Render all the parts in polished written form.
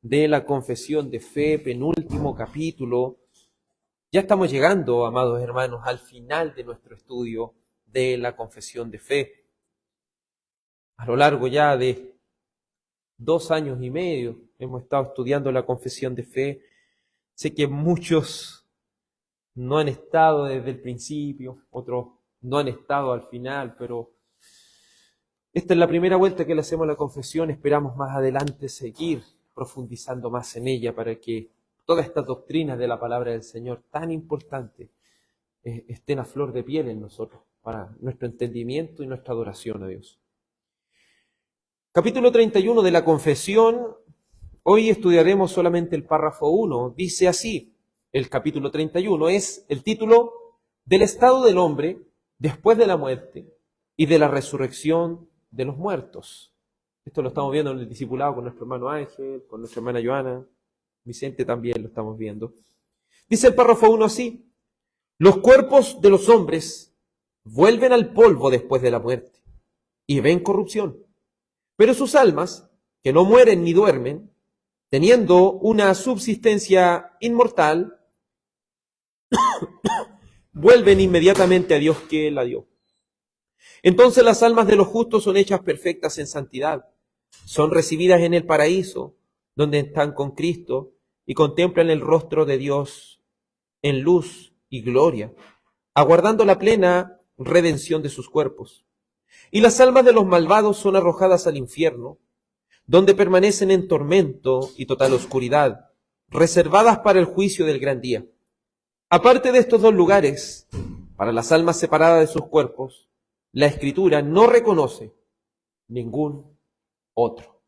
de la confesión de fe, penúltimo capítulo. Ya estamos llegando, amados hermanos, al final de nuestro estudio de la confesión de fe. A lo largo ya de 2 años y medio hemos estado estudiando la confesión de fe. Sé que muchos no han estado desde el principio, otros no han estado al final, pero esta es la primera vuelta que le hacemos a la confesión. Esperamos más adelante seguir profundizando más en ella para que todas estas doctrinas de la palabra del Señor tan importantes estén a flor de piel en nosotros, para nuestro entendimiento y nuestra adoración a Dios. Capítulo 31 de la confesión. Hoy estudiaremos solamente el párrafo 1. Dice así, el capítulo 31 es el título del estado del hombre después de la muerte y de la resurrección de los muertos. Esto lo estamos viendo en el discipulado con nuestro hermano Ángel, con nuestra hermana Joana, Vicente también lo estamos viendo. Dice el párrafo 1 así: los cuerpos de los hombres vuelven al polvo después de la muerte y ven corrupción, pero sus almas, que no mueren ni duermen, teniendo una subsistencia inmortal, vuelven inmediatamente a Dios que la dio. Entonces las almas de los justos son hechas perfectas en santidad, son recibidas en el paraíso, donde están con Cristo y contemplan el rostro de Dios en luz y gloria, aguardando la plena redención de sus cuerpos. Y las almas de los malvados son arrojadas al infierno, donde permanecen en tormento y total oscuridad, reservadas para el juicio del gran día. Aparte de estos dos lugares, para las almas separadas de sus cuerpos, la Escritura no reconoce ningún otro.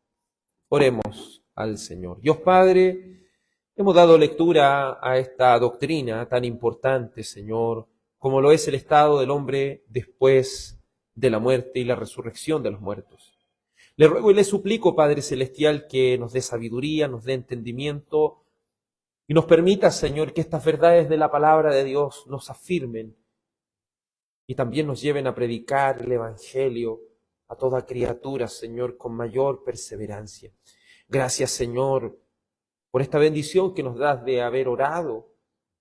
Oremos al Señor. Dios Padre, hemos dado lectura a esta doctrina tan importante, Señor, como lo es el estado del hombre después de la muerte y la resurrección de los muertos. Le ruego y le suplico, Padre Celestial, que nos dé sabiduría, nos dé entendimiento y nos permita, Señor, que estas verdades de la palabra de Dios nos afirmen y también nos lleven a predicar el Evangelio a toda criatura, Señor, con mayor perseverancia. Gracias, Señor, por esta bendición que nos das de haber orado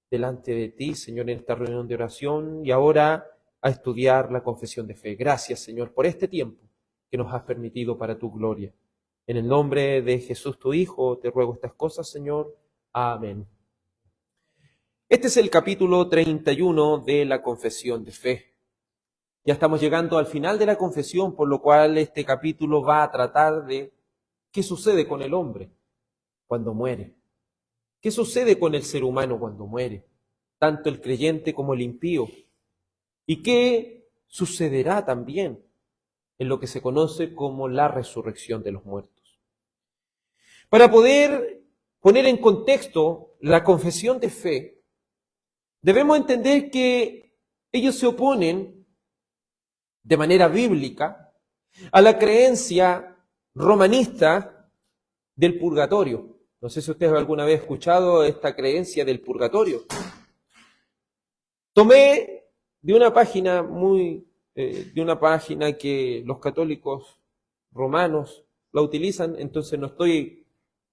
delante de ti, Señor, en esta reunión de oración y ahora a estudiar la confesión de fe. Gracias, Señor, por este tiempo que nos has permitido para tu gloria. En el nombre de Jesús, tu Hijo, te ruego estas cosas, Señor. Amén. Este es el capítulo 31 de la confesión de fe. Ya estamos llegando al final de la confesión, por lo cual este capítulo va a tratar de qué sucede con el hombre cuando muere. ¿Qué sucede con el ser humano cuando muere? Tanto el creyente como el impío. ¿Y qué sucederá también en lo que se conoce como la resurrección de los muertos? Para poder poner en contexto la confesión de fe, debemos entender que ellos se oponen de manera bíblica a la creencia romanista del purgatorio. No sé si ustedes alguna vez han escuchado esta creencia del purgatorio. Tomé de una página que los católicos romanos la utilizan, entonces no estoy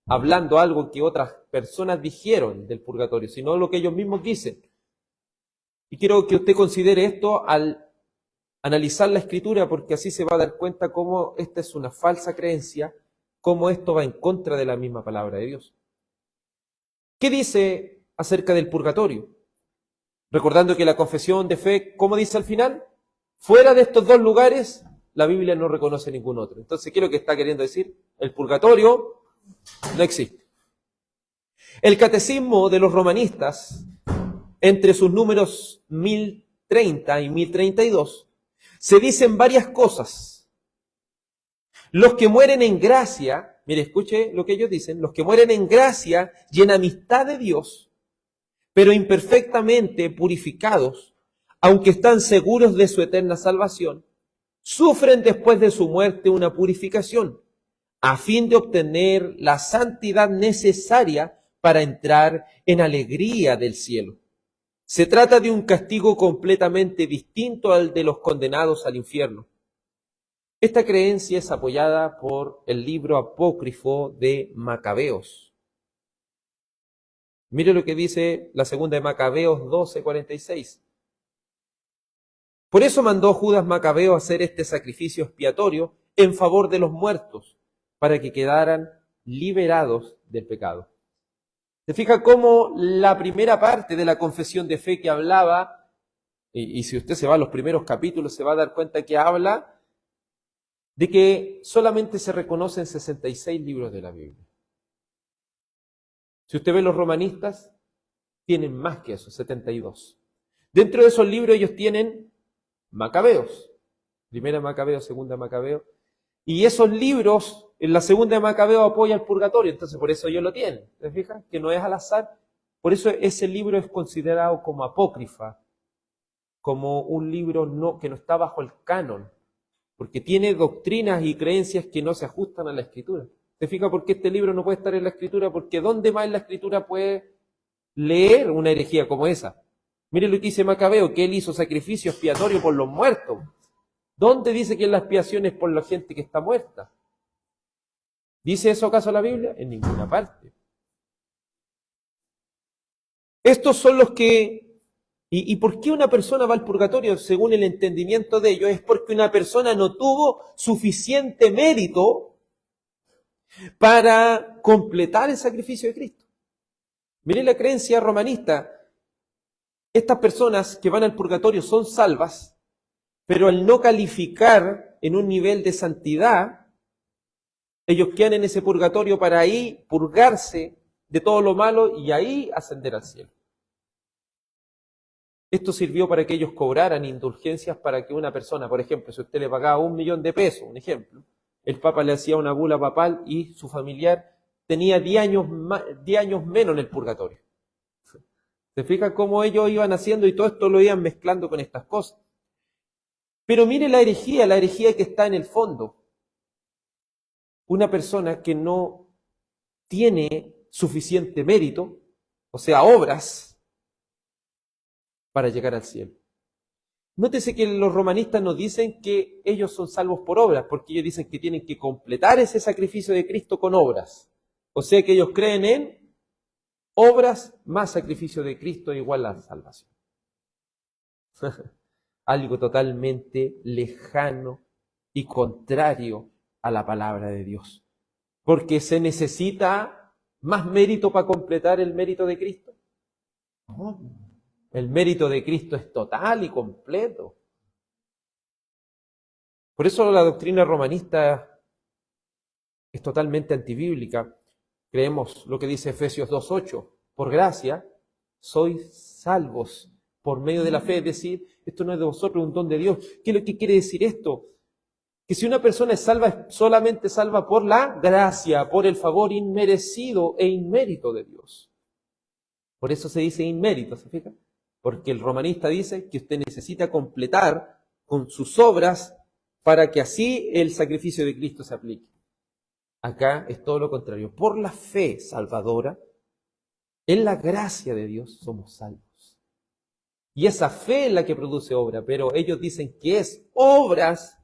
hablando algo que otras personas dijeron del purgatorio, sino lo que ellos mismos dicen. Y quiero que usted considere esto al analizar la Escritura, porque así se va a dar cuenta cómo esta es una falsa creencia, cómo esto va en contra de la misma palabra de Dios. ¿Qué dice acerca del purgatorio? Recordando que la confesión de fe, ¿cómo dice al final? Fuera de estos dos lugares, la Biblia no reconoce ningún otro. Entonces, ¿qué es lo que está queriendo decir? El purgatorio no existe. El catecismo de los romanistas, entre sus números 1030 y 1032, se dicen varias cosas. Los que mueren en gracia, mire, escuche lo que ellos dicen, los que mueren en gracia y en amistad de Dios, pero imperfectamente purificados, aunque están seguros de su eterna salvación, sufren después de su muerte una purificación, a fin de obtener la santidad necesaria para entrar en alegría del cielo. Se trata de un castigo completamente distinto al de los condenados al infierno. Esta creencia es apoyada por el libro apócrifo de Macabeos. Mire lo que dice la segunda de Macabeos 12:46. Por eso mandó Judas Macabeo a hacer este sacrificio expiatorio en favor de los muertos, para que quedaran liberados del pecado. ¿Se fija cómo la primera parte de la confesión de fe que hablaba, y si usted se va a los primeros capítulos se va a dar cuenta que habla de que solamente se reconocen 66 libros de la Biblia? Si usted ve los romanistas, tienen más que eso, 72. Dentro de esos libros ellos tienen Macabeos, primera Macabeo, segunda Macabeo, y esos libros, en la segunda de Macabeo apoya el purgatorio, entonces por eso ellos lo tienen, ¿se fijan? Que no es al azar, por eso ese libro es considerado como apócrifa, como un libro que no está bajo el canon, porque tiene doctrinas y creencias que no se ajustan a la Escritura. ¿Se fija por qué este libro no puede estar en la Escritura? Porque ¿dónde más en la Escritura puede leer una herejía como esa? Mire lo que dice Macabeo, que él hizo sacrificio expiatorio por los muertos. ¿Dónde dice que la expiación es por la gente que está muerta? ¿Dice eso acaso la Biblia? En ninguna parte. Estos son los que... ¿Y por qué una persona va al purgatorio? Según el entendimiento de ellos, es porque una persona no tuvo suficiente mérito para completar el sacrificio de Cristo. Miren la creencia romanista. Estas personas que van al purgatorio son salvas, pero al no calificar en un nivel de santidad, ellos quedan en ese purgatorio para ahí purgarse de todo lo malo y ahí ascender al cielo. Esto sirvió para que ellos cobraran indulgencias para que una persona, por ejemplo, si usted le pagaba 1 millón de pesos, un ejemplo, el Papa le hacía una bula papal y su familiar tenía 10 años menos en el purgatorio. ¿Se fija cómo ellos iban haciendo y todo esto lo iban mezclando con estas cosas? Pero mire la herejía que está en el fondo. Una persona que no tiene suficiente mérito, o sea, obras, para llegar al cielo. Nótese que los romanistas nos dicen que ellos son salvos por obras, porque ellos dicen que tienen que completar ese sacrificio de Cristo con obras. O sea que ellos creen en obras más sacrificio de Cristo igual a salvación. Algo totalmente lejano y contrario a la palabra de Dios. Porque se necesita más mérito para completar el mérito de Cristo. No. El mérito de Cristo es total y completo. Por eso la doctrina romanista es totalmente antibíblica. Creemos lo que dice Efesios 2:8. Por gracia sois salvos por medio de la fe. Es decir, esto no es de vosotros, es un don de Dios. ¿Qué es lo que quiere decir esto? Que si una persona es salva, es solamente salva por la gracia, por el favor inmerecido e inmérito de Dios. Por eso se dice inmérito, ¿se fija? Porque el romanista dice que usted necesita completar con sus obras para que así el sacrificio de Cristo se aplique. Acá es todo lo contrario. Por la fe salvadora, en la gracia de Dios somos salvos. Y esa fe es la que produce obra, pero ellos dicen que es obras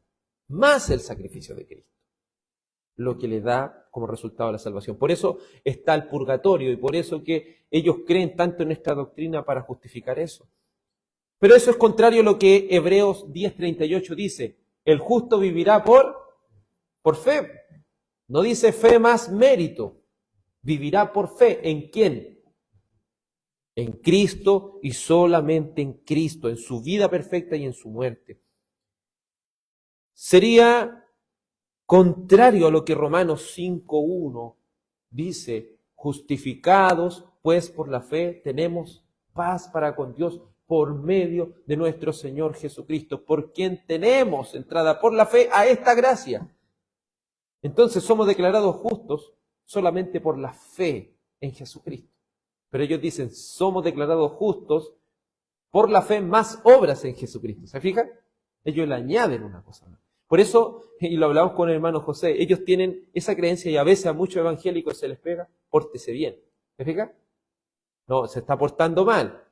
más el sacrificio de Cristo lo que le da como resultado la salvación. Por eso está el purgatorio y por eso que ellos creen tanto en esta doctrina para justificar eso. Pero eso es contrario a lo que Hebreos 10:38 dice. El justo vivirá por fe. No dice fe más mérito. Vivirá por fe. ¿En quién? En Cristo y solamente en Cristo, en su vida perfecta y en su muerte. Sería contrario a lo que Romanos 5:1 dice, justificados pues por la fe tenemos paz para con Dios por medio de nuestro Señor Jesucristo, por quien tenemos entrada por la fe a esta gracia. Entonces somos declarados justos solamente por la fe en Jesucristo. Pero ellos dicen, somos declarados justos por la fe más obras en Jesucristo. ¿Se fijan? Ellos le añaden una cosa más. Por eso, y lo hablamos con el hermano José, ellos tienen esa creencia y a veces a muchos evangélicos se les pega, pórtese bien. ¿Se fija? No, se está portando mal.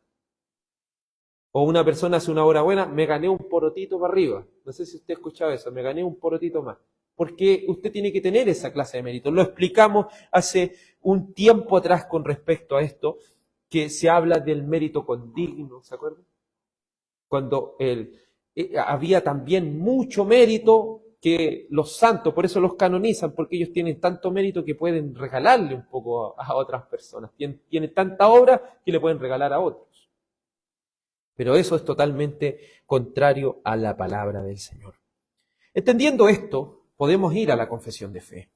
O una persona hace una obra buena, me gané un porotito para arriba. No sé si usted ha escuchado eso, me gané un porotito más. Porque usted tiene que tener esa clase de mérito. Lo explicamos hace un tiempo atrás con respecto a esto. que se habla del mérito condigno, ¿se acuerdan? Cuando había también mucho mérito que los santos, por eso los canonizan, porque ellos tienen tanto mérito que pueden regalarle un poco a otras personas. Tienen tanta obra que le pueden regalar a otros. Pero eso es totalmente contrario a la palabra del Señor. Entendiendo esto, podemos ir a la confesión de fe.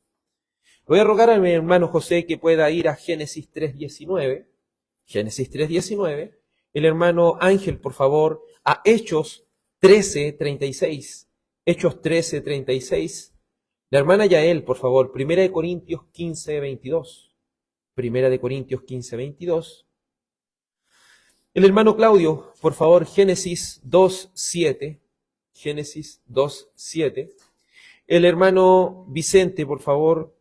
Voy a rogar a mi hermano José que pueda ir a Génesis 3:19. Génesis 3:19. El hermano Ángel, por favor, a Hechos 13:36. Hechos 13:36. La hermana Yael, por favor, 1 Corintios 15:22. 1 Corintios 15:22. El hermano Claudio, por favor, Génesis 2:7. Génesis 2:7. El hermano Vicente, por favor,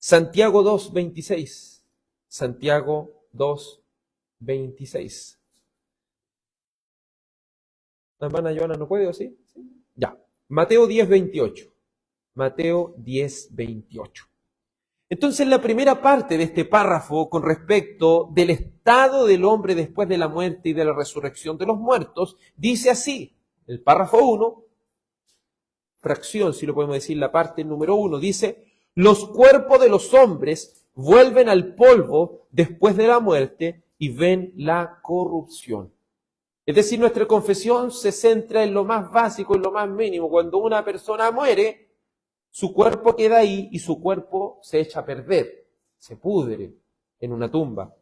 Santiago 2:26. Santiago 2:26. La hermana Joana no puede, ¿o sí? Ya. Mateo 10:28. Mateo 10:28. Entonces, la primera parte de este párrafo con respecto del estado del hombre después de la muerte y de la resurrección de los muertos, dice así. El párrafo 1, fracción, si lo podemos decir, la parte número 1, dice: los cuerpos de los hombres vuelven al polvo después de la muerte y ven la corrupción. Es decir, nuestra confesión se centra en lo más básico, en lo más mínimo. Cuando una persona muere, su cuerpo queda ahí y su cuerpo se echa a perder, se pudre en una tumba.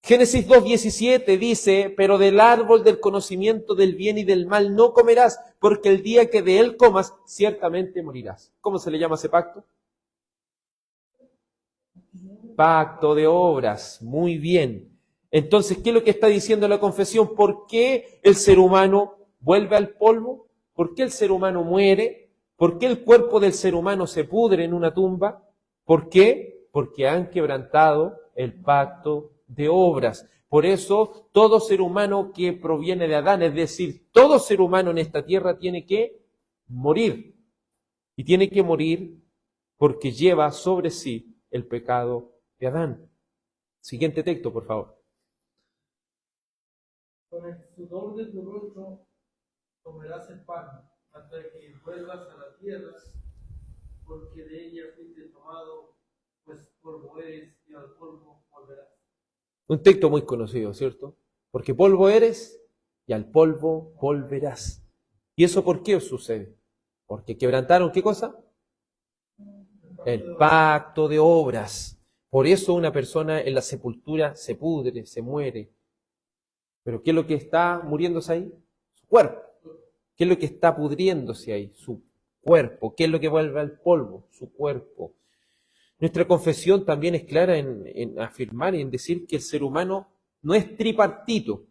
Génesis 2:17 dice: pero del árbol del conocimiento del bien y del mal no comerás, porque el día que de él comas, ciertamente morirás. ¿Cómo se le llama ese pacto? Pacto de obras. Muy bien. Entonces, ¿qué es lo que está diciendo la confesión? ¿Por qué el ser humano vuelve al polvo? ¿Por qué el ser humano muere? ¿Por qué el cuerpo del ser humano se pudre en una tumba? ¿Por qué? Porque han quebrantado el pacto de obras. Por eso, todo ser humano que proviene de Adán, es decir, todo ser humano en esta tierra tiene que morir. Y tiene que morir porque lleva sobre sí el pecado de Adán. Siguiente texto, por favor. Con el sudor de tu rostro comerás el pan, hasta que vuelvas a la tierra, porque de ella fuiste tomado, pues polvo eres y al polvo volverás. Un texto muy conocido, ¿cierto? Porque polvo eres y al polvo volverás. ¿Y eso por qué os sucede? Porque quebrantaron, ¿qué cosa? El pacto de obras. Por eso una persona en la sepultura se pudre, se muere. ¿Pero qué es lo que está muriéndose ahí? Su cuerpo. ¿Qué es lo que está pudriéndose ahí? Su cuerpo. ¿Qué es lo que vuelve al polvo? Su cuerpo. Nuestra confesión también es clara en afirmar y en decir que el ser humano no es tripartito,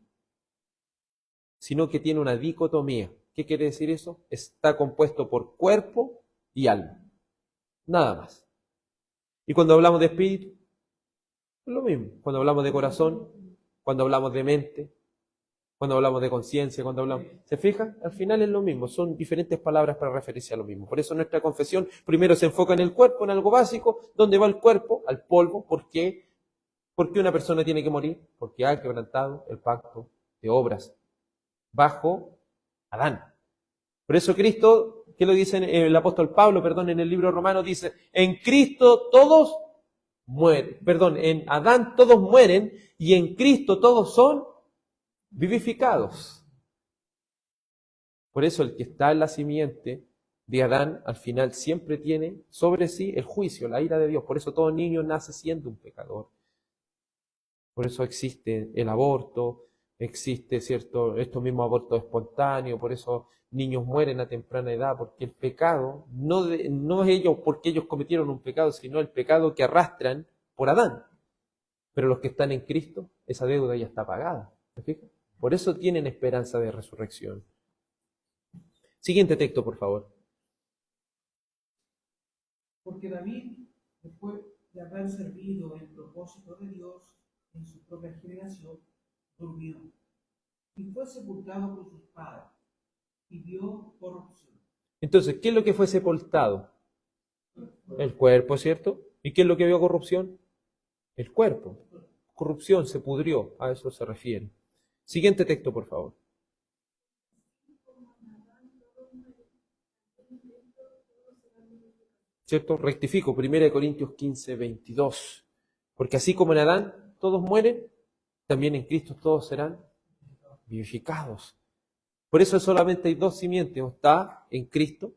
sino que tiene una dicotomía. ¿Qué quiere decir eso? Está compuesto por cuerpo y alma. Nada más. Y cuando hablamos de espíritu, es lo mismo. Cuando hablamos de corazón, cuando hablamos de mente, cuando hablamos de conciencia, cuando hablamos... ¿Se fijan? Al final es lo mismo, son diferentes palabras para referirse a lo mismo. Por eso nuestra confesión primero se enfoca en el cuerpo, en algo básico. ¿Dónde va el cuerpo? Al polvo. ¿Por qué? ¿Por qué una persona tiene que morir? Porque ha quebrantado el pacto de obras bajo Adán. Por eso Cristo, ¿qué lo dice el apóstol Pablo, en el libro romano? Dice: en Cristo todos mueren, en Adán todos mueren y en Cristo todos son vivificados. Por eso el que está en la simiente de Adán al final siempre tiene sobre sí el juicio, la ira de Dios. Por eso todo niño nace siendo un pecador. Por eso existe el aborto, existe, ¿cierto?, estos mismos abortos espontáneos. Por eso niños mueren a temprana edad, porque el pecado no es ellos porque ellos cometieron un pecado, sino el pecado que arrastran por Adán. Pero los que están en Cristo, esa deuda ya está pagada. ¿Se fijan? Por eso tienen esperanza de resurrección. Siguiente texto, por favor. Porque David, después de haber servido el propósito de Dios en su propia generación, durmió y fue sepultado por sus padres y vio corrupción. Entonces, ¿qué es lo que fue sepultado? El cuerpo, ¿cierto? ¿Y qué es lo que vio corrupción? El cuerpo. corrupción, se pudrió, a eso se refiere. Siguiente texto, por favor. ¿Cierto? Rectifico, 1 Corintios 15, 22. Porque así como en Adán todos mueren, también en Cristo todos serán vivificados. Por eso solamente hay dos simientes, o está en Cristo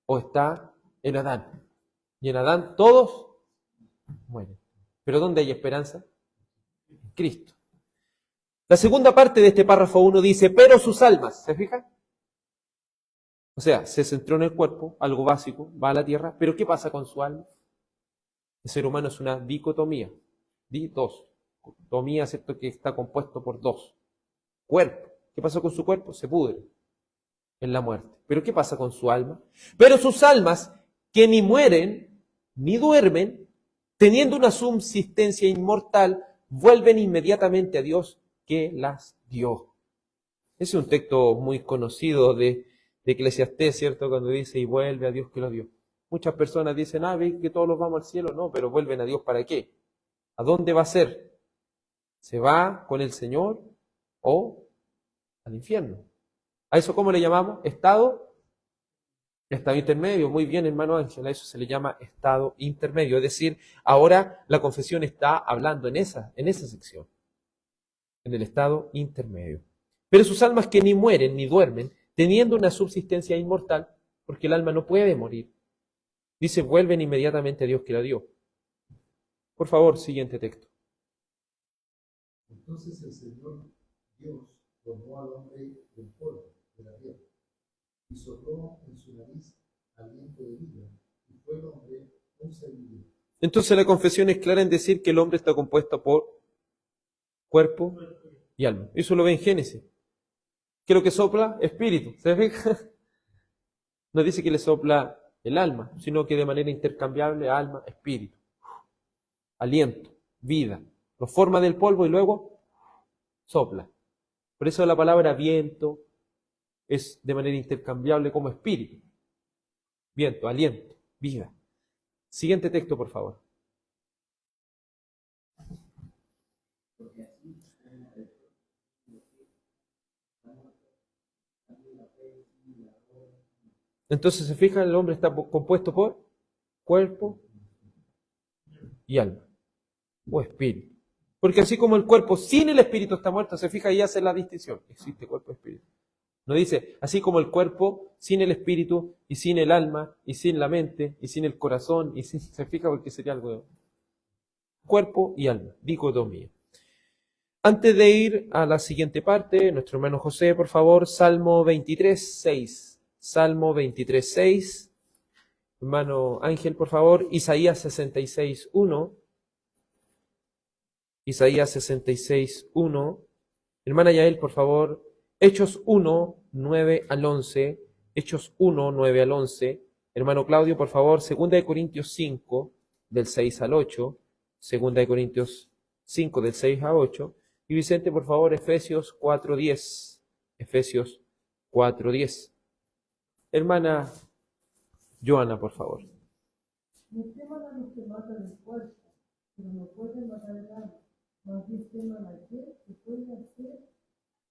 o está en Adán. Y en Adán todos mueren. ¿Pero dónde hay esperanza? En Cristo. La segunda parte de este párrafo 1 dice, pero sus almas, ¿se fijan? O sea, se centró en el cuerpo, algo básico, va a la tierra, pero ¿qué pasa con su alma? El ser humano es una dicotomía, dos. Tomía, ¿cierto? Que está compuesto por dos. Cuerpo. ¿Qué pasa con su cuerpo? Se pudre en la muerte. ¿Pero qué pasa con su alma? Pero sus almas, que ni mueren ni duermen, teniendo una subsistencia inmortal, vuelven inmediatamente a Dios que las dio. Ese es un texto muy conocido de Eclesiastés, ¿cierto? Cuando dice, y vuelve a Dios que lo dio. Muchas personas dicen, ¿ve que todos los vamos al cielo? No, pero vuelven a Dios ¿para qué? ¿A dónde va a ser? ¿Se va con el Señor o al infierno? ¿A eso cómo le llamamos? Estado intermedio. Muy bien, hermano Ángel, a eso se le llama estado intermedio. Es decir, ahora la confesión está hablando en esa sección, en el estado intermedio. Pero sus almas que ni mueren ni duermen, teniendo una subsistencia inmortal, porque el alma no puede morir, dice, vuelven inmediatamente a Dios que la dio. Por favor, siguiente texto. Entonces el Señor Dios tomó al hombre del polvo de la tierra y sopló en su nariz aliento de vida, y fue el hombre un ser viviente. Entonces la confesión es clara en decir que el hombre está compuesto por cuerpo y alma. Eso lo ve en Génesis. ¿Qué es lo que sopla? Espíritu. ¿Se fija? No dice que le sopla el alma, sino que de manera intercambiable alma, espíritu. Aliento, vida. Lo forma del polvo y luego sopla. Por eso la palabra viento es de manera intercambiable como espíritu. Viento, aliento, vida. Siguiente texto, por favor. Entonces, se fija, el hombre está compuesto por cuerpo y alma, o espíritu. Porque así como el cuerpo sin el espíritu está muerto, se fija y hace la distinción. Existe cuerpo y espíritu. No dice, así como el cuerpo sin el espíritu y sin el alma y sin la mente y sin el corazón, y sin, se fija porque sería algo de cuerpo y alma, dicotomía. Antes de ir a la siguiente parte, nuestro hermano José, por favor, Salmo 23, 6. Salmo 23, 6. Hermano Ángel, por favor, Isaías 66, 1. Isaías 66, 1. Hermana Yael, por favor, Hechos 1, 9 al 11. Hechos 1, 9 al 11. Hermano Claudio, por favor, 2 Corintios 5, del 6 al 8. 2 Corintios 5, del 6 al 8. Y Vicente, por favor, Efesios 4, 10. Efesios 4, 10. Hermana Joana, por favor. No teman a los que matan el cuerpo, pero no pueden matar el alma. Más bien teman a aquel que puede hacer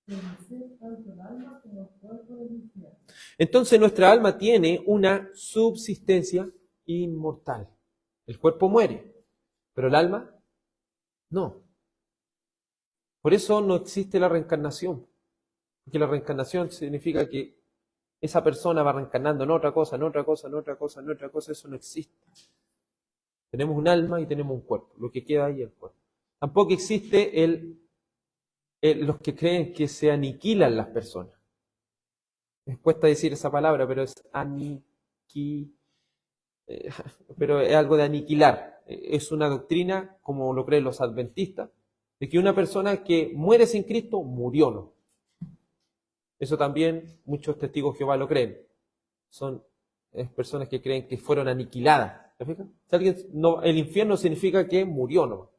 perecer tanto el alma como el cuerpo del infierno. Entonces nuestra alma tiene una subsistencia inmortal. El cuerpo muere, pero el alma no. Por eso no existe la reencarnación. Porque la reencarnación significa que esa persona va reencarnando en otra cosa, en otra cosa, en otra cosa, en otra cosa. Eso no existe. Tenemos un alma y tenemos un cuerpo. Lo que queda ahí es el cuerpo. Tampoco existe los que creen que se aniquilan las personas. Les cuesta decir esa palabra, pero es pero es algo de aniquilar. Es una doctrina, como lo creen los adventistas, de que una persona que muere sin Cristo, murió, ¿no? Eso también muchos testigos de Jehová lo creen. Son personas que creen que fueron aniquiladas. ¿Se fijan? El infierno significa que murió, ¿no?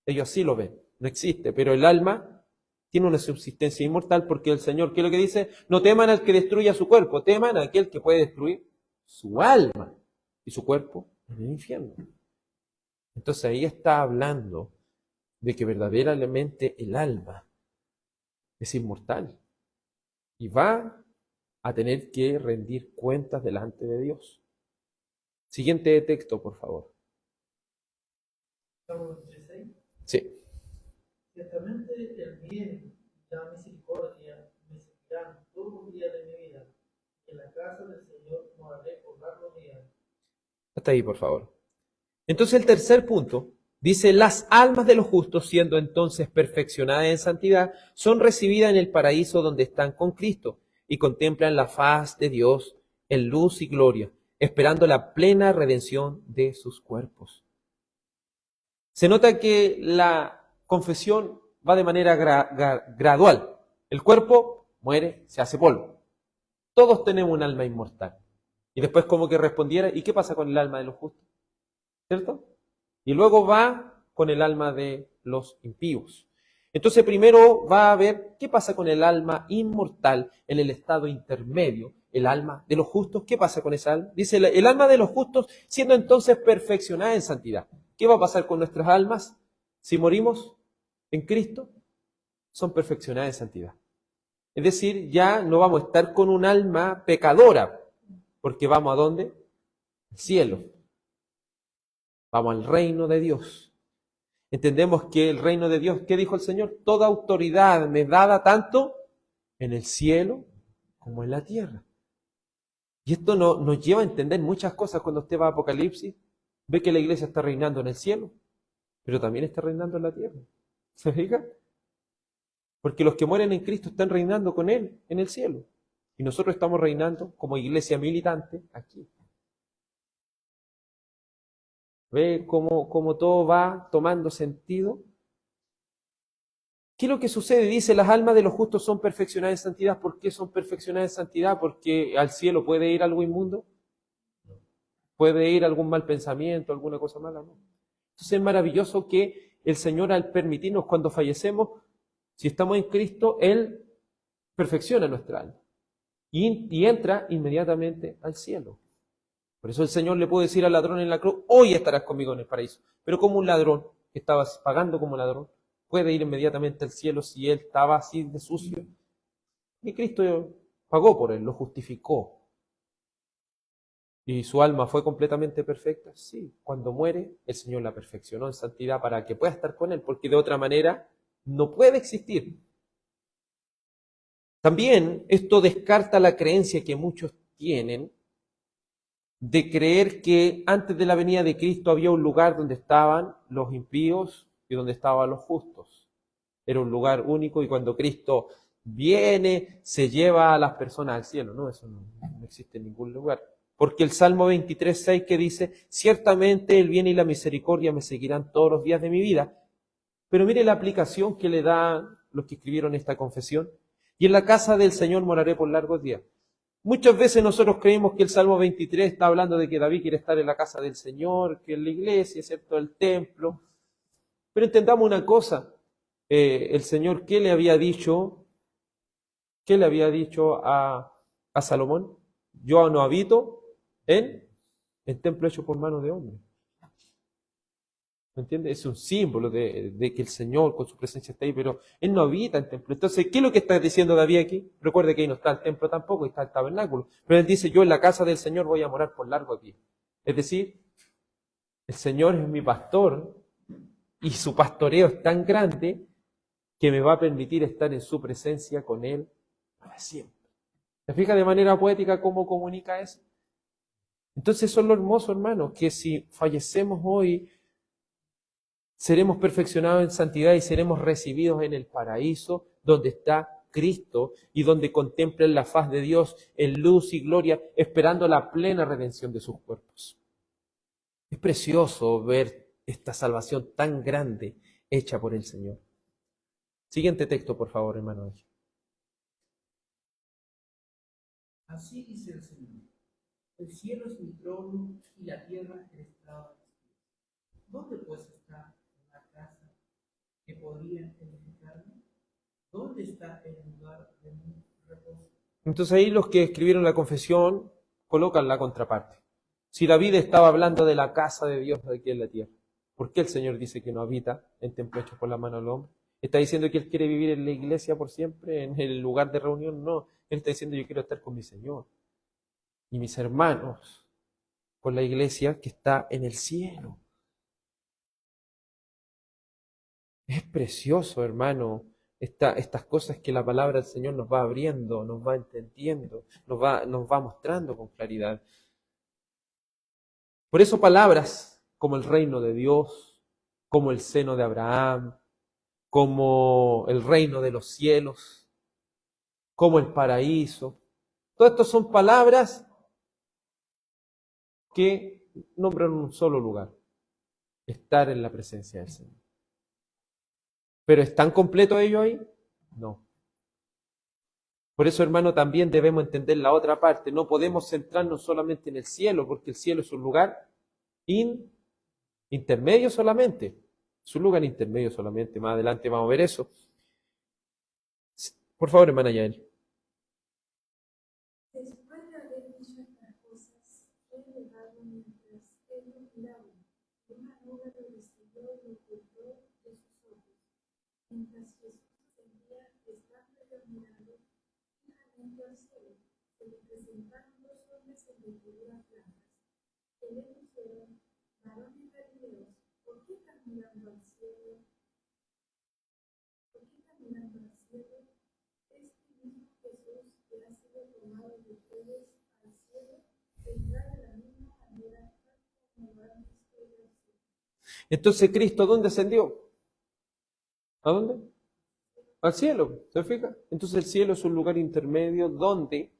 Ellos así lo ven. No existe, pero el alma tiene una subsistencia inmortal porque el Señor, ¿qué es lo que dice? No teman al que destruya su cuerpo, teman a aquel que puede destruir su alma y su cuerpo en el infierno. Entonces ahí está hablando de que verdaderamente el alma es inmortal y va a tener que rendir cuentas delante de Dios. Siguiente texto, por favor. Salmo 23:6. Sí. Ciertamente el bien y la misericordia me seguirán todos los días de mi vida. En la casa del Señor moraré por largos días. Hasta ahí, por favor. Entonces el tercer punto dice, las almas de los justos, siendo entonces perfeccionadas en santidad, son recibidas en el paraíso donde están con Cristo y contemplan la faz de Dios en luz y gloria, esperando la plena redención de sus cuerpos. Se nota que la confesión va de manera gradual. El cuerpo muere, se hace polvo. Todos tenemos un alma inmortal. Y después como que respondiera, ¿y qué pasa con el alma de los justos? ¿Cierto? Y luego va con el alma de los impíos. Entonces primero va a ver qué pasa con el alma inmortal en el estado intermedio, el alma de los justos. ¿Qué pasa con esa alma? Dice, el alma de los justos siendo entonces perfeccionada en santidad. ¿Qué va a pasar con nuestras almas si morimos en Cristo? Son perfeccionadas en santidad. Es decir, ya no vamos a estar con un alma pecadora, porque vamos ¿a dónde? Al cielo. Vamos al reino de Dios. Entendemos que el reino de Dios, ¿qué dijo el Señor? Toda autoridad me es dada tanto en el cielo como en la tierra. Y esto nos lleva a entender muchas cosas cuando usted va a Apocalipsis. Ve que la iglesia está reinando en el cielo, pero también está reinando en la tierra. ¿Se fija? Porque los que mueren en Cristo están reinando con Él en el cielo. Y nosotros estamos reinando como iglesia militante aquí. ¿Ve cómo todo va tomando sentido? ¿Qué es lo que sucede? Dice, las almas de los justos son perfeccionadas en santidad. ¿Por qué son perfeccionadas en santidad? ¿Porque al cielo puede ir algo inmundo? ¿Puede ir algún mal pensamiento, alguna cosa mala? No. Entonces es maravilloso que el Señor, al permitirnos cuando fallecemos, si estamos en Cristo, Él perfecciona nuestra alma y entra inmediatamente al cielo. Por eso el Señor le puede decir al ladrón en la cruz, hoy estarás conmigo en el paraíso. Pero como un ladrón que estaba pagando como ladrón, puede ir inmediatamente al cielo si él estaba así de sucio. Y Cristo pagó por él, lo justificó. ¿Y su alma fue completamente perfecta? Sí. Cuando muere, el Señor la perfeccionó en santidad para que pueda estar con Él, porque de otra manera no puede existir. También esto descarta la creencia que muchos tienen de creer que antes de la venida de Cristo había un lugar donde estaban los impíos y donde estaban los justos. Era un lugar único y cuando Cristo viene, se lleva a las personas al cielo. No, eso no existe en ningún lugar. Porque el Salmo 23:6 que dice, ciertamente el bien y la misericordia me seguirán todos los días de mi vida. Pero mire la aplicación que le dan los que escribieron esta confesión. Y en la casa del Señor moraré por largos días. Muchas veces nosotros creemos que el Salmo 23 está hablando de que David quiere estar en la casa del Señor, que en la iglesia, excepto el templo. Pero entendamos una cosa, el Señor, ¿qué le había dicho? ¿Qué le había dicho a Salomón? Yo no habito en templo hecho por mano de hombre. ¿Me entiende? Es un símbolo de que el Señor con su presencia está ahí, pero Él no habita en templo. Entonces, ¿qué es lo que está diciendo David aquí? Recuerde que ahí no está el templo tampoco, está el tabernáculo. Pero Él dice, yo en la casa del Señor voy a morar por largo tiempo. Es decir, el Señor es mi pastor y su pastoreo es tan grande que me va a permitir estar en su presencia con Él para siempre. ¿Se fija de manera poética cómo comunica eso? Entonces eso es lo hermoso, hermano, que si fallecemos hoy, seremos perfeccionados en santidad y seremos recibidos en el paraíso donde está Cristo y donde contemplan la faz de Dios en luz y gloria, esperando la plena redención de sus cuerpos. Es precioso ver esta salvación tan grande hecha por el Señor. Siguiente texto, por favor, hermano. Así dice el Señor. El cielo es mi trono y la tierra el estrado de mis pies. ¿Dónde pues está la casa que podría edificarme? ¿Dónde está el lugar de mi reposo? Entonces ahí los que escribieron la confesión colocan la contraparte. Si David estaba hablando de la casa de Dios aquí en la tierra, ¿Por qué el Señor dice que no habita en templo hecho por la mano del hombre? ¿Está diciendo que Él quiere vivir en la iglesia por siempre, en el lugar de reunión? No, Él está diciendo yo quiero estar con mi Señor y mis hermanos, con la iglesia que está en el cielo. Es precioso, hermano, estas cosas que la palabra del Señor nos va abriendo, nos va entendiendo, nos va mostrando con claridad. Por eso palabras como el reino de Dios, como el seno de Abraham, como el reino de los cielos, como el paraíso, todo esto son palabras que nombran un solo lugar: estar en la presencia del Señor. ¿Pero están completos ellos ahí? No. Por eso, hermano, también debemos entender la otra parte. No podemos centrarnos solamente en el cielo, porque el cielo es un lugar intermedio solamente. Es un lugar intermedio solamente. Más adelante vamos a ver eso. Por favor, hermana Yael. Después de haber dicho estas cosas, fue elevado mientras él lo miraba. Una nube lo recibió y lo ocultó de sus ojos. Mientras Jesús seguía estando mirando fijamente al cielo, se le presentaron dos hombres en vestiduras blancas, que le dijeron: varones galileos, ¿por qué están mirando al cielo? ¿Por qué están mirando al cielo? Este mismo Jesús que ha sido tomado de ustedes al cielo, vendrá de la misma manera como lo han visto en el cielo. Entonces, ¿Cristo dónde ascendió? ¿A dónde? Al cielo, ¿se fija? Entonces el cielo es un lugar intermedio donde,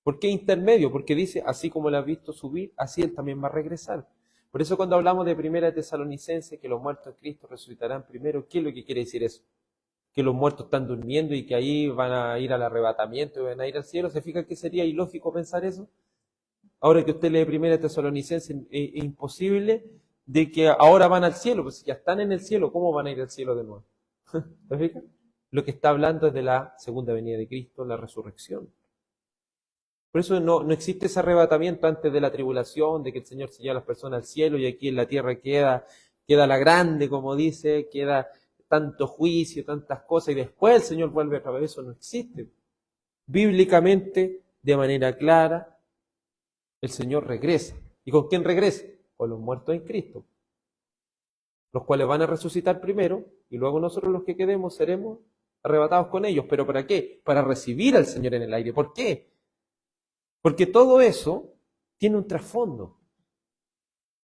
¿por qué intermedio? Porque dice, así como le has visto subir, así Él también va a regresar. Por eso cuando hablamos de Primera de Tesalonicenses, que los muertos en Cristo resucitarán primero, ¿qué es lo que quiere decir eso? Que los muertos están durmiendo y que ahí van a ir al arrebatamiento y van a ir al cielo. ¿Se fija que sería ilógico pensar eso? Ahora que usted lee Primera de Tesalonicenses, es imposible de que ahora van al cielo, pues si ya están en el cielo, ¿cómo van a ir al cielo de nuevo? ¿Se fija? Lo que está hablando es de la segunda venida de Cristo, la resurrección. Por eso no existe ese arrebatamiento antes de la tribulación, de que el Señor se lleva a las personas al cielo y aquí en la tierra queda la grande, como dice, queda tanto juicio, tantas cosas, y después el Señor vuelve otra vez. Eso no existe. Bíblicamente, de manera clara, el Señor regresa. ¿Y con quién regresa? Con los muertos en Cristo, los cuales van a resucitar primero, y luego nosotros los que quedemos seremos arrebatados con ellos. ¿Pero para qué? Para recibir al Señor en el aire. ¿Por qué? Porque todo eso tiene un trasfondo.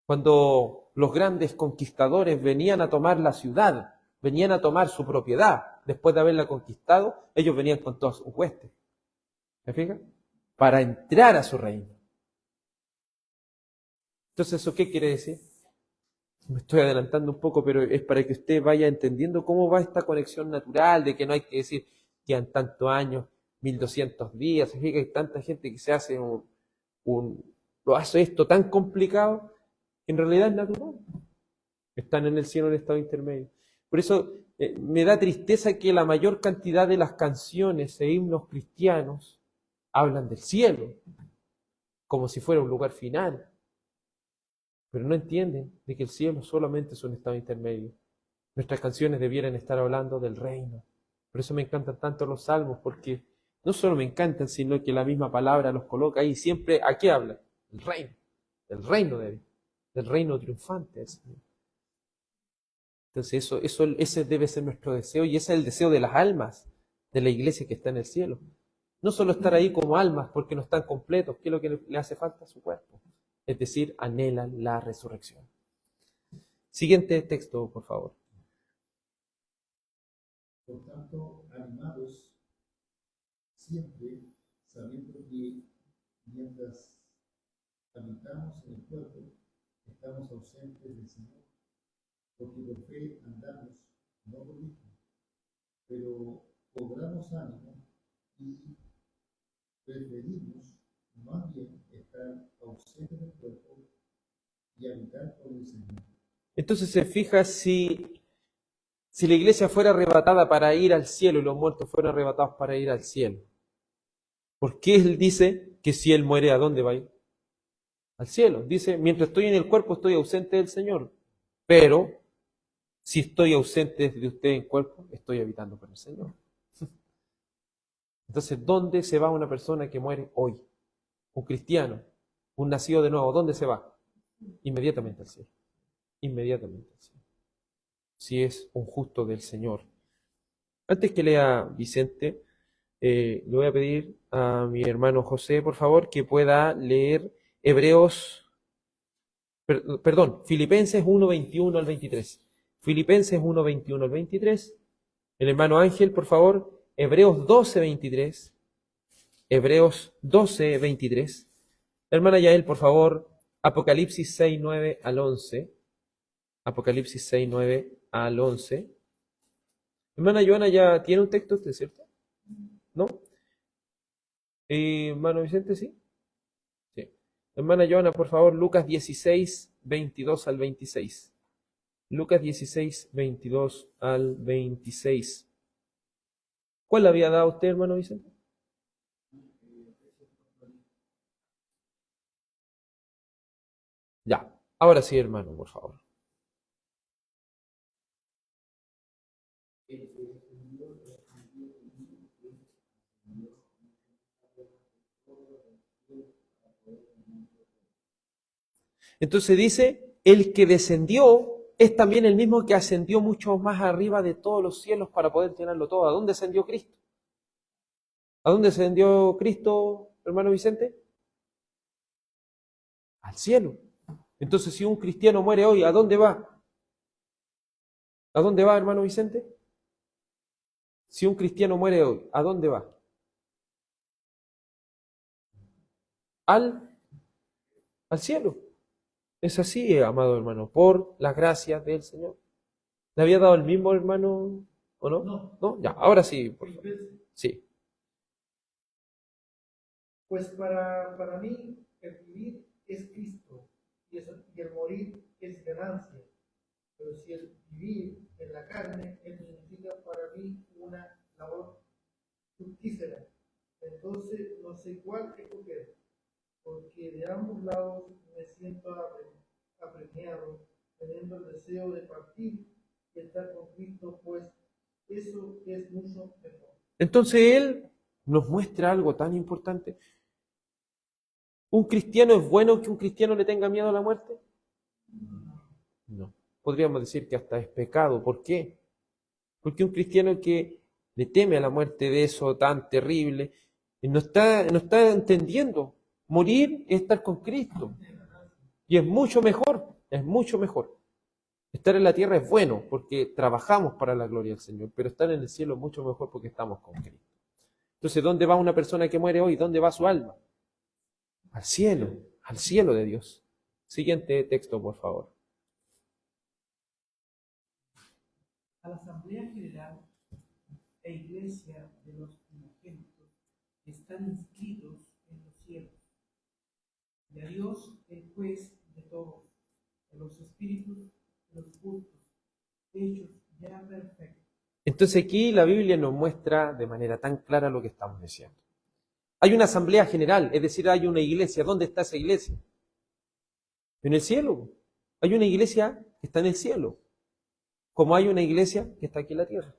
Cuando los grandes conquistadores venían a tomar la ciudad, venían a tomar su propiedad, después de haberla conquistado, ellos venían con todas sus huestes. ¿Me fija? Para entrar a su reino. Entonces, ¿eso qué quiere decir? Me estoy adelantando un poco, pero es para que usted vaya entendiendo cómo va esta conexión natural, de que no hay que decir que en tantos años, 1200 días, se fija que hay tanta gente que se hace lo hace esto tan complicado, en realidad es natural. Están en el cielo en estado intermedio. Por eso me da tristeza que la mayor cantidad de las canciones e himnos cristianos hablan del cielo, como si fuera un lugar final. Pero no entienden de que el cielo solamente es un estado intermedio. Nuestras canciones debieran estar hablando del reino. Por eso me encantan tanto los salmos, porque no solo me encantan, sino que la misma palabra los coloca ahí. Siempre, ¿a qué habla? El reino. Del reino de Dios. Del reino triunfante del Señor. Entonces ese debe ser nuestro deseo, y ese es el deseo de las almas de la iglesia que está en el cielo. No solo estar ahí como almas porque no están completos, ¿qué es lo que le hace falta a su cuerpo? Es decir, anhelan la resurrección. Siguiente texto, por favor. Por tanto, animados siempre, sabiendo que mientras habitamos en el cuerpo, estamos ausentes del Señor, porque por fe andamos, no por vista, pero cobramos ánimo y preferimos más bien estar ausentes del cuerpo y habitar con el Señor. Entonces se fija si la iglesia fuera arrebatada para ir al cielo y los muertos fueran arrebatados para ir al cielo. ¿Por qué él dice que si él muere, ¿a dónde va a ir? Al cielo. Dice, mientras estoy en el cuerpo estoy ausente del Señor. Pero si estoy ausente de usted en cuerpo, estoy habitando con el Señor. Entonces, ¿dónde se va una persona que muere hoy? Un cristiano, un nacido de nuevo, ¿dónde se va? Inmediatamente al cielo. Inmediatamente al cielo. Si es un justo del Señor. Antes que lea Vicente, le voy a pedir a mi hermano José, por favor, que pueda leer Filipenses 1:21 al 23. Filipenses 1:21 al 23. El hermano Ángel, por favor, Hebreos 12:23. Hebreos 12:23. La hermana Yael, por favor, Apocalipsis 6:9 al 11. Apocalipsis 6:9 al 11. Hermana Joana, ¿ya tiene un texto usted, cierto? ¿No? Hermano Vicente, ¿sí? Sí. Hermana Joana, por favor, Lucas 16:22 al 26. Lucas 16:22 al 26. ¿Cuál le había dado usted, hermano Vicente? Ya, ahora sí, hermano, por favor. Entonces dice, el que descendió es también el mismo que ascendió mucho más arriba de todos los cielos para poder llenarlo todo. ¿A dónde ascendió Cristo? ¿A dónde ascendió Cristo, hermano Vicente? Al cielo. Entonces, si un cristiano muere hoy, ¿a dónde va? ¿A dónde va, hermano Vicente? Si un cristiano muere hoy, ¿a dónde va? Al cielo. Es así, amado hermano, por la gracia del Señor. ¿Le había dado el mismo, hermano, o no? No. Ya, ahora sí, por favor. Sí. Pues para mí el vivir es Cristo y el morir es ganancia. Pero si el vivir en la carne, significa para mí una labor fructífera. Entonces no sé cuál escoger, porque de ambos lados me siento apremiado, teniendo el deseo de partir y estar con Cristo, pues eso es mucho mejor. Entonces Él nos muestra algo tan importante. ¿Un cristiano es bueno que un cristiano le tenga miedo a la muerte? No. Podríamos decir que hasta es pecado. ¿Por qué? Porque un cristiano que le teme a la muerte de eso tan terrible, no está entendiendo. Morir es estar con Cristo. Y es mucho mejor, es mucho mejor. Estar en la tierra es bueno porque trabajamos para la gloria del Señor, pero estar en el cielo es mucho mejor porque estamos con Cristo. Entonces, ¿dónde va una persona que muere hoy? ¿Dónde va su alma? Al cielo de Dios. Siguiente texto, por favor. A la Asamblea General e Iglesia de los primogénitos que están inscritos en los cielos, y a Dios, el juez de todos, de los espíritus de los justos, hechos ya perfectos. Entonces aquí la Biblia nos muestra de manera tan clara lo que estamos diciendo. Hay una asamblea general, es decir, hay una iglesia. ¿Dónde está esa iglesia? En el cielo. Hay una iglesia que está en el cielo, como hay una iglesia que está aquí en la tierra.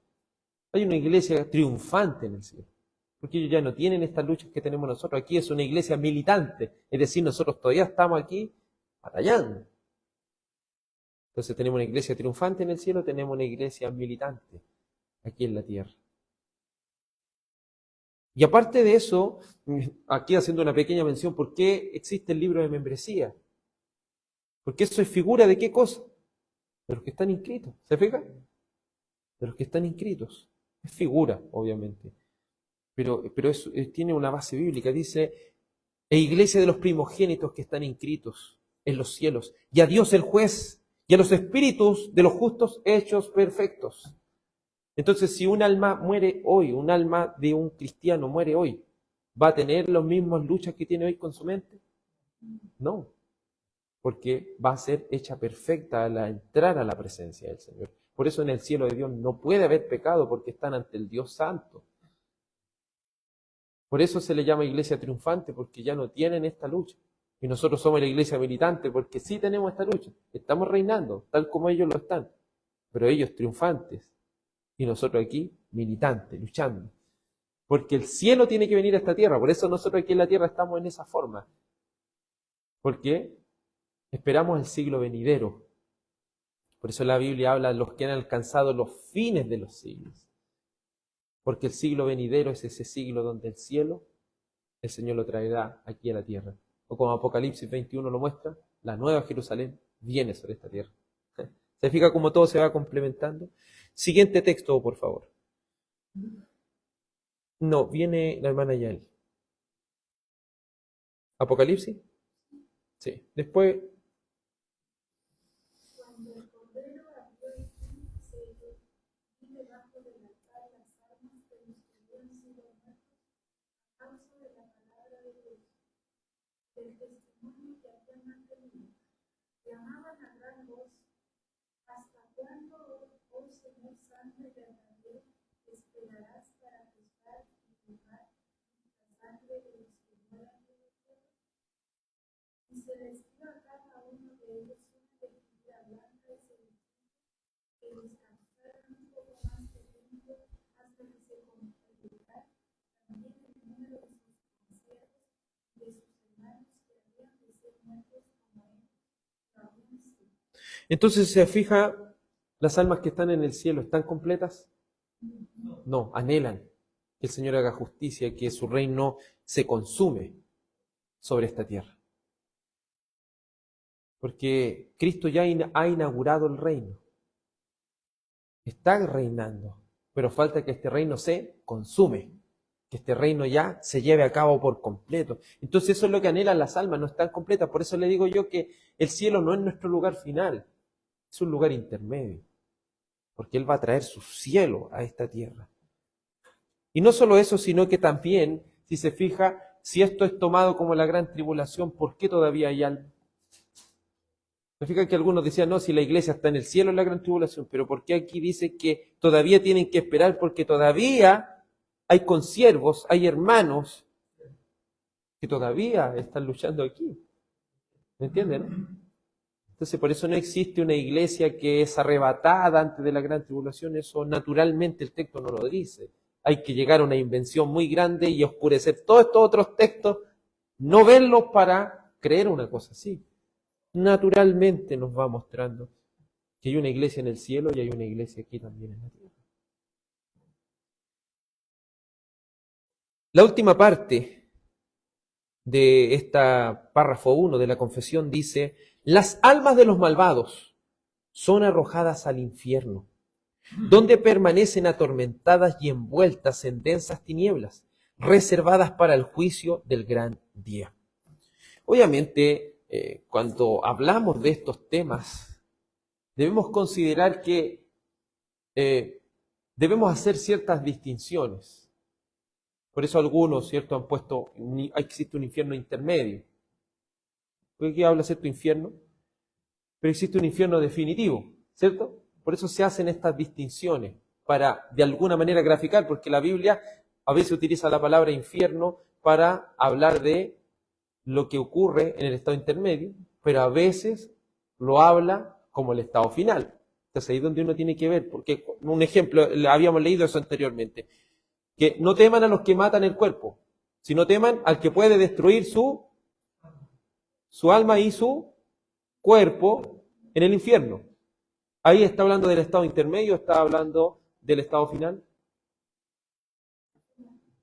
Hay una iglesia triunfante en el cielo, porque ellos ya no tienen estas luchas que tenemos nosotros. Aquí es una iglesia militante, es decir, nosotros todavía estamos aquí batallando. Entonces tenemos una iglesia triunfante en el cielo, tenemos una iglesia militante aquí en la tierra. Y aparte de eso, aquí haciendo una pequeña mención, ¿por qué existe el libro de membresía? Porque eso es figura de qué cosa? De los que están inscritos. ¿Se fija? De los que están inscritos. Es figura, obviamente. Pero eso tiene una base bíblica. Dice, e iglesia de los primogénitos que están inscritos en los cielos. Y a Dios el juez, y a los espíritus de los justos hechos perfectos. Entonces, si un alma muere hoy, un alma de un cristiano muere hoy, ¿va a tener las mismas luchas que tiene hoy con su mente? No, porque va a ser hecha perfecta al entrar a la presencia del Señor. Por eso en el cielo de Dios no puede haber pecado, porque están ante el Dios Santo. Por eso se le llama iglesia triunfante, porque ya no tienen esta lucha. Y nosotros somos la iglesia militante porque sí tenemos esta lucha. Estamos reinando, tal como ellos lo están. Pero ellos triunfantes. Y nosotros aquí militantes, luchando. Porque el cielo tiene que venir a esta tierra. Por eso nosotros aquí en la tierra estamos en esa forma. Porque esperamos el siglo venidero. Por eso la Biblia habla de los que han alcanzado los fines de los siglos. Porque el siglo venidero es ese siglo donde el cielo, el Señor lo traerá aquí a la tierra. O como Apocalipsis 21 lo muestra, la nueva Jerusalén viene sobre esta tierra. ¿Se fija cómo todo se va complementando? Siguiente texto, por favor. No, viene la hermana Yael. ¿Apocalipsis? Sí. Después, Cuando el Cordero abrió el quinto sello, vi debajo del altar las armas de los que habían sido muertos a causa de la palabra de Dios, del testimonio que habían mantenido. Clamaban a gran voz: ¿Hasta cuándo, oh Señor santo y verdadero, esperarás para juzgar y vengar la sangre de los que mueran de los cielos? Y se les dio a cada uno de ellos una vestidura blanca y celestial que descansaran un poco más de tiempo hasta que se completara también el número de sus consiervos y de sus hermanos que habían de ser muertos como ellos lo habían sido. entonces se fija, las almas que están en el cielo, ¿están completas? No, anhelan que el Señor haga justicia, que su reino se consume sobre esta tierra. Porque Cristo ya ha inaugurado el reino. Está reinando, pero falta que este reino se consume, que este reino ya se lleve a cabo por completo. Entonces eso es lo que anhelan las almas, no están completas. Por eso le digo yo que el cielo no es nuestro lugar final, es un lugar intermedio, porque Él va a traer su cielo a esta tierra. Y no solo eso, sino que también, si se fija, si esto es tomado como la gran tribulación, ¿por qué todavía hay almas? Se fija que algunos decían, no, si la iglesia está en el cielo en la gran tribulación, pero ¿por qué aquí dice que todavía tienen que esperar? Porque todavía hay consiervos, hay hermanos que todavía están luchando aquí. ¿Me entienden? Entonces, por eso no existe una iglesia que es arrebatada antes de la gran tribulación. Eso naturalmente el texto no lo dice. Hay que llegar a una invención muy grande y oscurecer todos estos otros textos, no verlos para creer una cosa así. Naturalmente nos va mostrando que hay una iglesia en el cielo y hay una iglesia aquí también en la tierra. La última parte de esta párrafo 1 de la confesión dice: las almas de los malvados son arrojadas al infierno, donde permanecen atormentadas y envueltas en densas tinieblas, reservadas para el juicio del gran día. Obviamente, cuando hablamos de estos temas, debemos considerar que debemos hacer ciertas distinciones. Por eso algunos, ¿cierto?, han puesto, existe un infierno intermedio. Porque aquí habla, ¿cierto?, infierno, pero existe un infierno definitivo, ¿cierto? Por eso se hacen estas distinciones, para de alguna manera graficar, porque la Biblia a veces utiliza la palabra infierno para hablar de lo que ocurre en el estado intermedio, pero a veces lo habla como el estado final. Entonces ahí es donde uno tiene que ver, porque un ejemplo, habíamos leído eso anteriormente, que no teman a los que matan el cuerpo, sino teman al que puede destruir su alma y su cuerpo en el infierno. Ahí está hablando del estado intermedio, está hablando del estado final.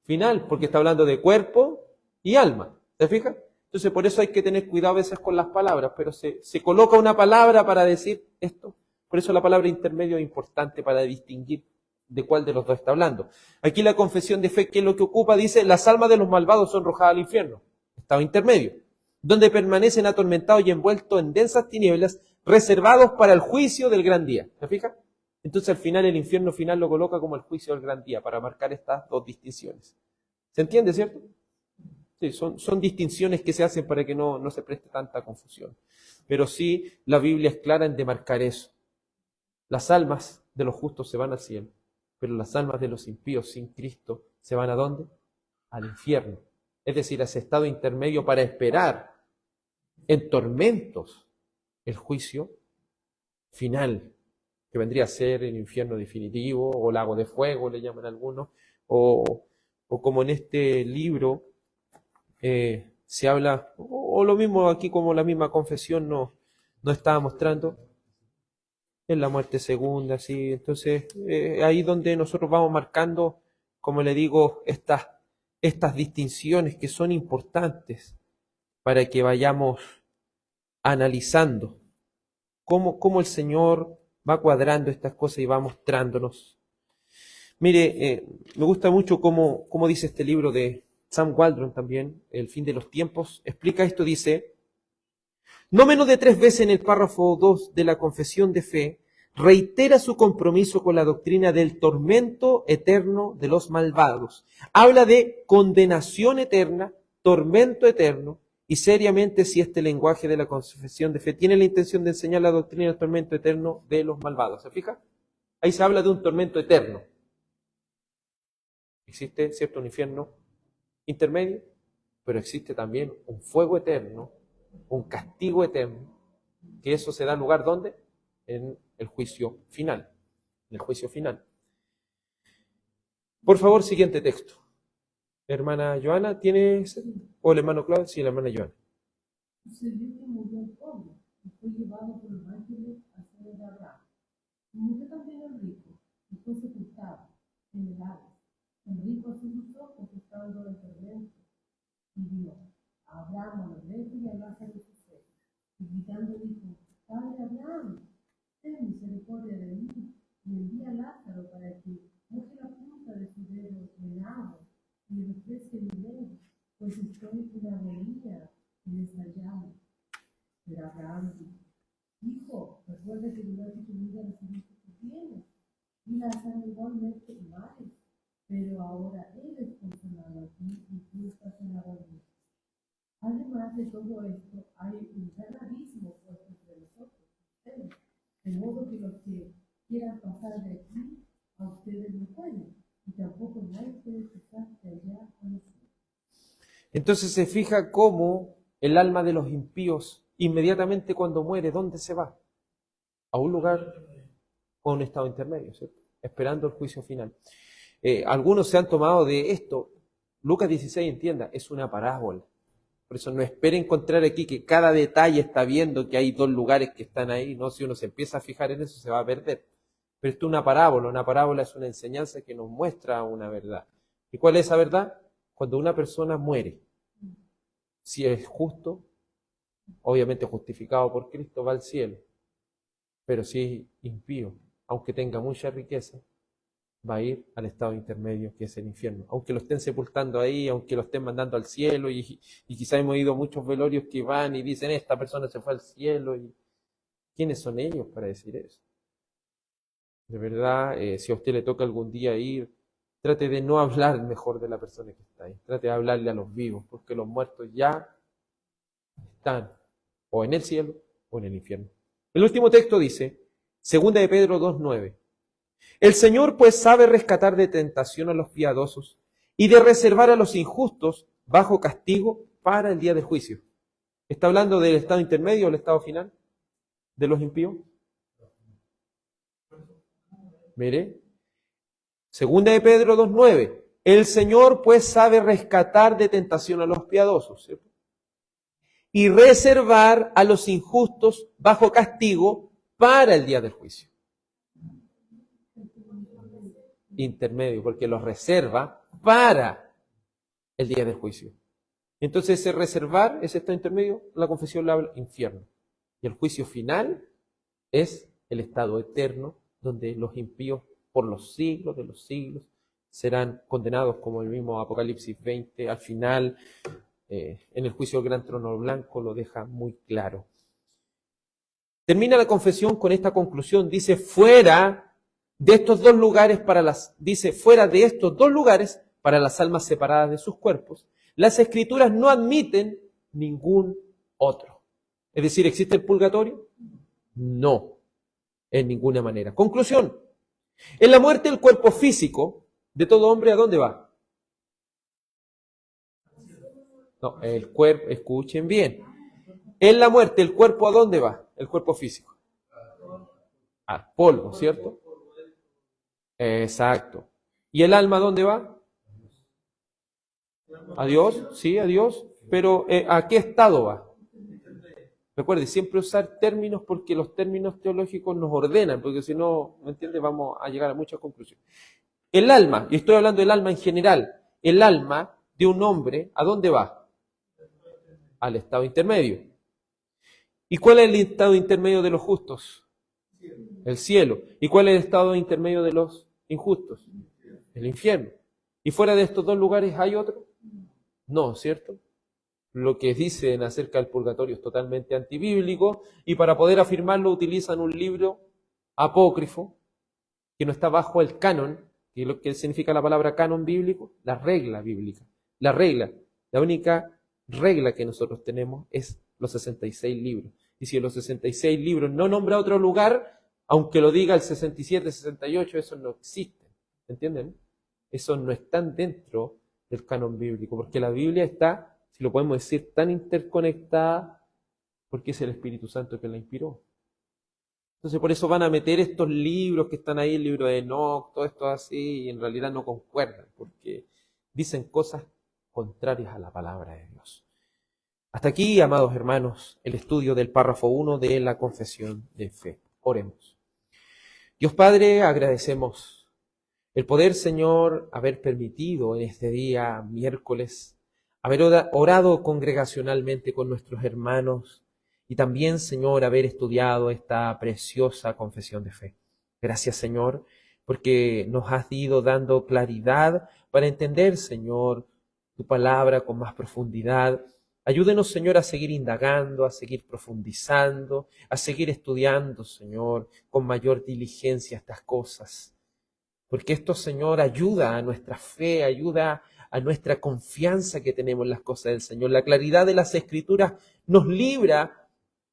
Final, porque está hablando de cuerpo y alma. ¿Se fija? Entonces por eso hay que tener cuidado a veces con las palabras, pero se coloca una palabra para decir esto. Por eso la palabra intermedio es importante para distinguir de cuál de los dos está hablando. Aquí la confesión de fe, ¿qué es lo que ocupa? Dice: las almas de los malvados son arrojadas al infierno. Estado intermedio, donde permanecen atormentados y envueltos en densas tinieblas, reservados para el juicio del gran día. ¿Se fija? Entonces al final el infierno final lo coloca como el juicio del gran día, para marcar estas dos distinciones. ¿Se entiende, cierto? Sí, son distinciones que se hacen para que no se preste tanta confusión. Pero sí, la Biblia es clara en demarcar eso. Las almas de los justos se van al cielo, pero las almas de los impíos sin Cristo se van ¿a dónde? Al infierno. Es decir, a ese estado intermedio para esperar en tormentos el juicio final, que vendría a ser el infierno definitivo, o lago de fuego, le llaman algunos, o como en este libro se habla, o lo mismo aquí como la misma confesión no estaba mostrando, en la muerte segunda, sí. Entonces, ahí donde nosotros vamos marcando, como le digo, estas distinciones que son importantes para que vayamos analizando cómo el Señor va cuadrando estas cosas y va mostrándonos. Mire, me gusta mucho cómo dice este libro de Sam Waldron también, El fin de los tiempos. Explica esto, dice: no menos de 3 veces en el párrafo 2 de la confesión de fe, reitera su compromiso con la doctrina del tormento eterno de los malvados. Habla de condenación eterna, tormento eterno, y seriamente si este lenguaje de la confesión de fe tiene la intención de enseñar la doctrina del tormento eterno de los malvados. ¿Se fija? Ahí se habla de un tormento eterno. Existe, ¿cierto?, un infierno intermedio, pero existe también un fuego eterno, un castigo eterno, que eso se da lugar ¿dónde? En el juicio final. En el juicio final. Por favor, siguiente texto. Hermana Joana, ¿tiene? ¿O el hermano Claudio? Sí, la hermana Joana. Sucedió que murió el pobre y fue llevado por los ángeles a ser de Abraham. Y murió también el rico y fue sepultado en el Hades. El rico asustó porque estaba en el tormento y vio a Abraham a los lejos y a Lázaro en su seno. Y gritando dijo: Padre Abraham, ten misericordia de mí y envía a Lázaro para que moje la punta de su dedo en agua y refresque mi lengua, pues estoy en agonía en esta llama. Pero Abraham dijo: Hijo, recuerda que durante tu vida recibiste tus bienes y Lázaro igualmente males, pero ahora él es consolado aquí y tú estás en agonía. Además de todo esto, hay un gran abismo puesto entre nosotros y ustedes, de modo que los que quieran pasar de aquí a ustedes no pueden, y tampoco nadie puede pasar de allá a nosotros. Entonces se fija cómo el alma de los impíos, inmediatamente cuando muere, ¿dónde se va? A un lugar o a un estado intermedio, ¿cierto? Esperando el juicio final. Algunos se han tomado de esto. Lucas 16, entienda, es una parábola. Por eso no espere encontrar aquí que cada detalle está viendo que hay 2 lugares que están ahí. No, si uno se empieza a fijar en eso se va a perder. Pero esto es una parábola. Una parábola es una enseñanza que nos muestra una verdad. ¿Y cuál es esa verdad? Cuando una persona muere, si es justo, obviamente justificado por Cristo, va al cielo. Pero si es impío, aunque tenga mucha riqueza, va a ir al estado intermedio, que es el infierno. Aunque lo estén sepultando ahí, aunque lo estén mandando al cielo, y quizá hemos ido a muchos velorios que van y dicen, esta persona se fue al cielo, y ¿quiénes son ellos para decir eso? De verdad, si a usted le toca algún día ir, trate de no hablar mejor de la persona que está ahí, trate de hablarle a los vivos, porque los muertos ya están o en el cielo o en el infierno. El último texto dice, 2 de Pedro 2:9. El Señor pues sabe rescatar de tentación a los piadosos y de reservar a los injustos bajo castigo para el día del juicio. ¿Está hablando del estado intermedio o el estado final de los impíos? Mire, 2 de Pedro 2:9. El Señor pues sabe rescatar de tentación a los piadosos, ¿cierto? Y reservar a los injustos bajo castigo para el día del juicio. Intermedio, porque los reserva para el día del juicio. Entonces, ese reservar, ese estado intermedio, la confesión le habla infierno. Y el juicio final es el estado eterno, donde los impíos por los siglos de los siglos serán condenados, como el mismo Apocalipsis 20, al final, en el juicio del gran trono blanco, lo deja muy claro. Termina la confesión con esta conclusión, dice, fuera de estos 2 lugares fuera de estos 2 lugares para las almas separadas de sus cuerpos, las Escrituras no admiten ningún otro. Es decir, ¿existe el purgatorio? No, en ninguna manera. Conclusión. En la muerte el cuerpo físico de todo hombre, ¿a dónde va? No, el cuerpo, escuchen bien. En la muerte, ¿el cuerpo a dónde va? El cuerpo físico. Al polvo, ¿cierto? Exacto. ¿Y el alma a dónde va? A Dios, sí, a Dios. Pero ¿a qué estado va? Recuerde, siempre usar términos porque los términos teológicos nos ordenan, porque si no, ¿me entiende? Vamos a llegar a muchas conclusiones. El alma, y estoy hablando del alma en general, el alma de un hombre, ¿a dónde va? Al estado intermedio. ¿Y cuál es el estado intermedio de los justos? El cielo. ¿Y cuál es el estado intermedio de los injustos? El infierno. ¿Y fuera de estos dos lugares hay otro? No, ¿cierto? Lo que dicen acerca del purgatorio es totalmente antibíblico y para poder afirmarlo utilizan un libro apócrifo que no está bajo el canon, que es lo que significa la palabra canon bíblico, la regla bíblica. La única regla que nosotros tenemos es los 66 libros. Y si en los 66 libros no nombra otro lugar, aunque lo diga el 67, 68, eso no existe. ¿Entienden? Eso no está dentro del canon bíblico, porque la Biblia está, si lo podemos decir, tan interconectada, porque es el Espíritu Santo que la inspiró. Entonces por eso van a meter estos libros que están ahí, el libro de Enoch, todo esto así, y en realidad no concuerdan, porque dicen cosas contrarias a la palabra de Dios. Hasta aquí, amados hermanos, el estudio del párrafo 1 de la confesión de fe. Oremos. Dios Padre, agradecemos el poder, Señor, haber permitido en este día, miércoles, haber orado congregacionalmente con nuestros hermanos y también, Señor, haber estudiado esta preciosa confesión de fe. Gracias, Señor, porque nos has ido dando claridad para entender, Señor, tu palabra con más profundidad. Ayúdenos, Señor, a seguir indagando, a seguir profundizando, a seguir estudiando, Señor, con mayor diligencia estas cosas. Porque esto, Señor, ayuda a nuestra fe, ayuda a nuestra confianza que tenemos en las cosas del Señor. La claridad de las Escrituras nos libra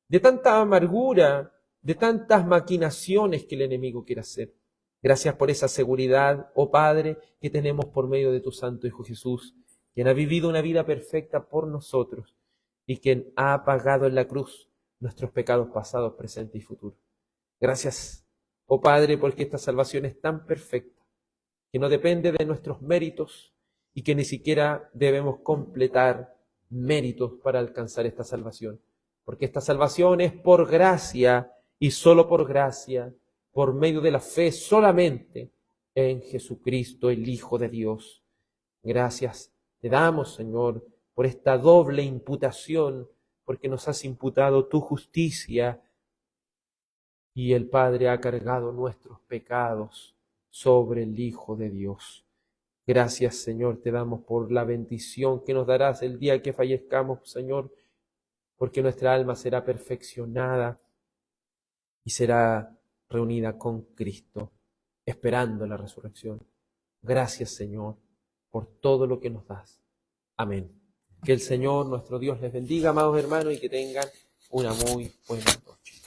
de tanta amargura, de tantas maquinaciones que el enemigo quiere hacer. Gracias por esa seguridad, oh Padre, que tenemos por medio de tu Santo Hijo Jesús, quien ha vivido una vida perfecta por nosotros y quien ha pagado en la cruz nuestros pecados pasados, presentes y futuros. Gracias, oh Padre, porque esta salvación es tan perfecta, que no depende de nuestros méritos y que ni siquiera debemos completar méritos para alcanzar esta salvación. Porque esta salvación es por gracia y solo por gracia, por medio de la fe solamente en Jesucristo, el Hijo de Dios. Gracias te damos, Señor, por esta doble imputación, porque nos has imputado tu justicia y el Padre ha cargado nuestros pecados sobre el Hijo de Dios. Gracias, Señor, te damos por la bendición que nos darás el día que fallezcamos, Señor, porque nuestra alma será perfeccionada y será reunida con Cristo, esperando la resurrección. Gracias, Señor, por todo lo que nos das. Amén. Que el Señor, nuestro Dios, les bendiga, amados hermanos, y que tengan una muy buena noche.